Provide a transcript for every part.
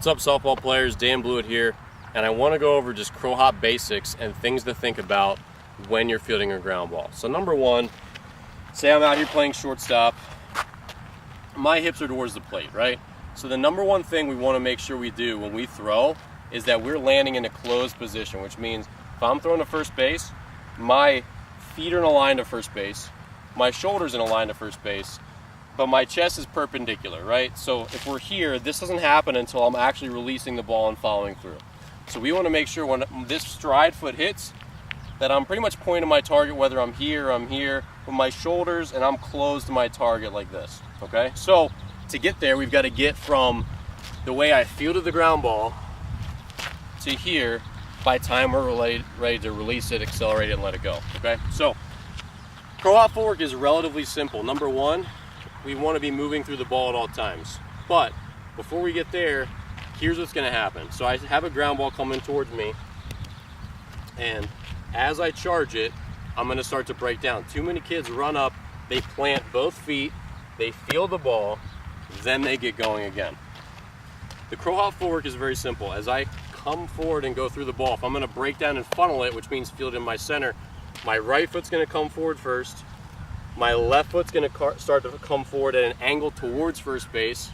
What's up, softball players? Dan Blewett here, and I want to go over just Crowhop basics and things to think about when you're fielding a ground ball. So number one, say I'm out here playing shortstop, my hips are towards the plate, right? So the number one thing we want to make sure we do when we throw is that we're landing in a closed position, which means if I'm throwing to first base, my feet are in a line to first base, my shoulders in a line to first base, but my chest is perpendicular, right? So if we're here, this doesn't happen until I'm actually releasing the ball and following through. So we want to make sure when this stride foot hits that I'm pretty much pointing my target, whether I'm here, with my shoulders, and I'm close to my target like this, okay? So to get there, we've got to get from the way I fielded the ground ball to here by the time we're ready to release it, accelerate it, and let it go, okay? So Crowhop footwork is relatively simple. Number one, we want to be moving through the ball at all times. But before we get there, here's what's going to happen. So I have a ground ball coming towards me, and as I charge it, I'm going to start to break down. Too many kids run up, they plant both feet, they feel the ball, then they get going again. The Crowhop footwork is very simple. As I come forward and go through the ball, if I'm going to break down and funnel it, which means field in my center, my right foot's going to come forward first. My left foot's going to start to come forward at an angle towards first base.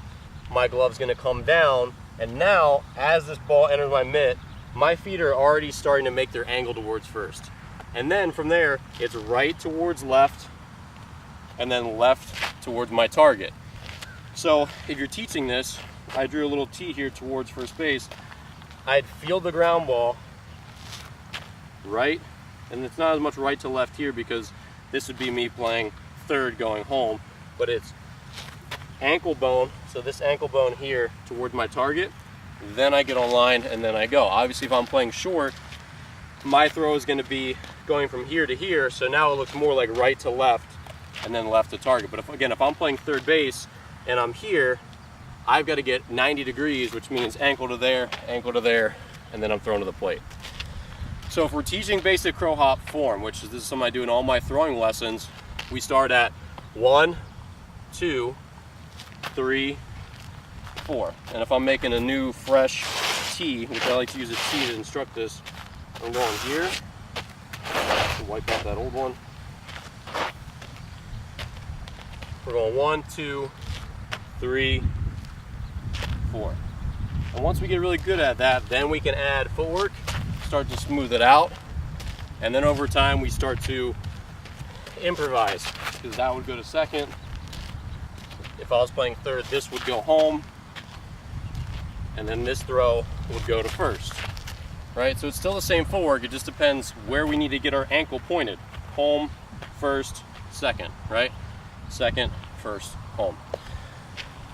My glove's going to come down, and now as this ball enters my mitt, my feet are already starting to make their angle towards first. And then from there, it's right towards left, and then left towards my target. So if you're teaching this, I drew a little T here towards first base. I'd field the ground ball right, and it's not as much right to left here because this would be me playing third going home, but it's ankle bone, so this ankle bone here towards my target, then I get on line and then I go. Obviously if I'm playing short, my throw is going to be going from here to here, so now it looks more like right to left and then left to target. But if I'm playing third base and I'm here, I've got to get 90 degrees, which means ankle to there, and then I'm thrown to the plate. So if we're teaching basic Crowhop form, which is something I do in all my throwing lessons, we start at 1, 2, 3, 4. And if I'm making a new fresh tee, which I like to use a tee to instruct this, I'm going here, wipe out that old one. We're going 1, 2, 3, 4. And once we get really good at that, then we can add footwork, start to smooth it out, and then over time we start to improvise, because that would go to second. If I was playing third, this would go home, and then this throw would go to first, right? So it's still the same footwork, it just depends where we need to get our ankle pointed. Home, first, second, right? Second, first, home.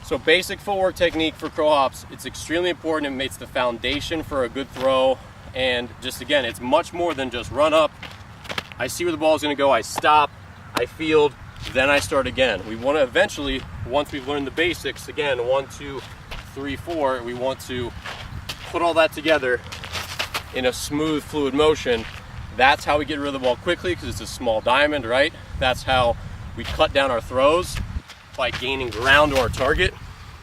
So basic footwork technique for Crowhops, it's extremely important. It makes the foundation for a good throw. And just again, it's much more than just run up, I see where the ball is going to go, I stop, I field, then I start again. We want to eventually, once we've learned the basics, again, 1, 2, 3, 4, we want to put all that together in a smooth, fluid motion. That's how we get rid of the ball quickly, because it's a small diamond, right? That's how we cut down our throws, by gaining ground to our target.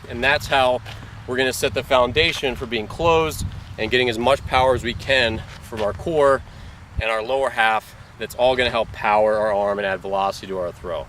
And that's how we're going to set the foundation for being closed and getting as much power as we can from our core and our lower half. That's all going to help power our arm and add velocity to our throw.